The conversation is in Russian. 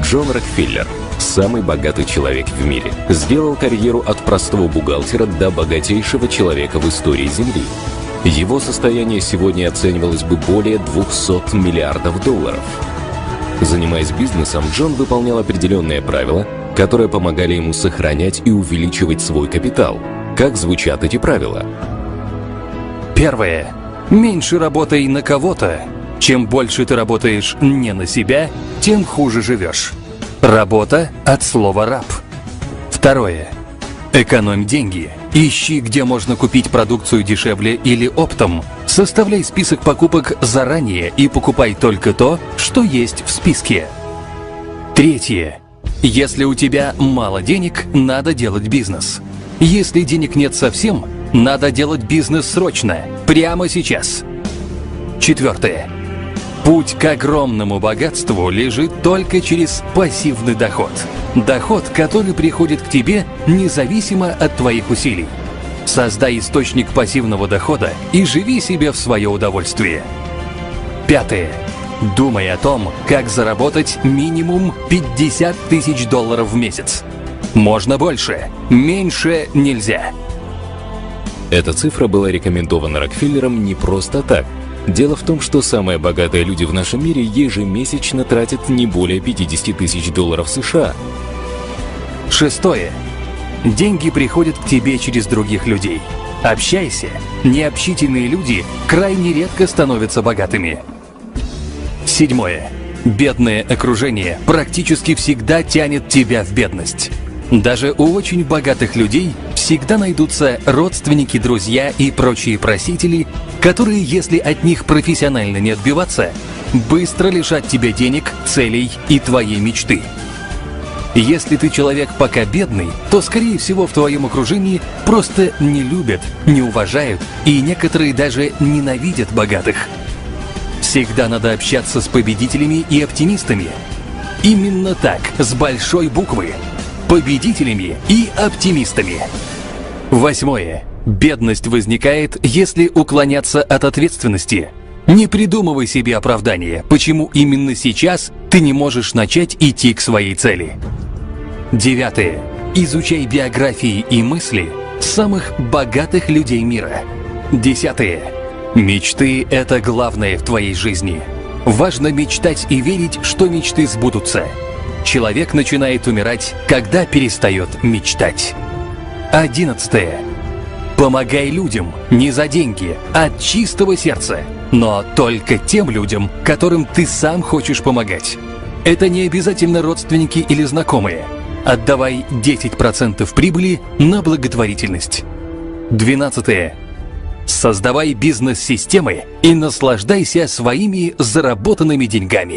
Джон Рокфеллер, самый богатый человек в мире, сделал карьеру от простого бухгалтера до богатейшего человека в истории Земли. Его состояние сегодня оценивалось бы более 200 миллиардов долларов. Занимаясь бизнесом, Джон выполнял определенные правила, которые помогали ему сохранять и увеличивать свой капитал. Как звучат эти правила? Первое. Меньше работай на кого-то. Чем больше ты работаешь не на себя, тем хуже живешь. Работа от слова «раб». Второе. Экономь деньги. Ищи, где можно купить продукцию дешевле или оптом. Составляй список покупок заранее и покупай только то, что есть в списке. Третье. Если у тебя мало денег, надо делать бизнес. Если денег нет совсем, надо делать бизнес срочно, прямо сейчас. Четвертое. Путь к огромному богатству лежит только через пассивный доход. Доход, который приходит к тебе независимо от твоих усилий. Создай источник пассивного дохода и живи себе в свое удовольствие. Пятое. Думай о том, как заработать минимум 50 тысяч долларов в месяц. Можно больше, меньше нельзя. Эта цифра была рекомендована Рокфеллером не просто так. Дело в том, что самые богатые люди в нашем мире ежемесячно тратят не более 50 тысяч долларов США. Шестое. Деньги приходят к тебе через других людей. Общайся. Необщительные люди крайне редко становятся богатыми. Седьмое. Бедное окружение практически всегда тянет тебя в бедность. Даже у очень богатых людей всегда найдутся родственники, друзья и прочие просители, которые, если от них профессионально не отбиваться, быстро лишат тебя денег, целей и твоей мечты. Если ты человек пока бедный, то, скорее всего, в твоем окружении просто не любят, не уважают и некоторые даже ненавидят богатых. Всегда надо общаться с победителями и оптимистами. Именно так, с большой буквы. Победителями и оптимистами. Восьмое. Бедность возникает, если уклоняться от ответственности. Не придумывай себе оправдания, почему именно сейчас ты не можешь начать идти к своей цели. Девятое. Изучай биографии и мысли самых богатых людей мира. Десятое. Мечты – это главное в твоей жизни. Важно мечтать и верить, что мечты сбудутся. Человек начинает умирать, когда перестает мечтать. 11. Помогай людям не за деньги, а от чистого сердца, но только тем людям, которым ты сам хочешь помогать. Это не обязательно родственники или знакомые. Отдавай 10% прибыли на благотворительность. 12. Создавай бизнес-системы и наслаждайся своими заработанными деньгами.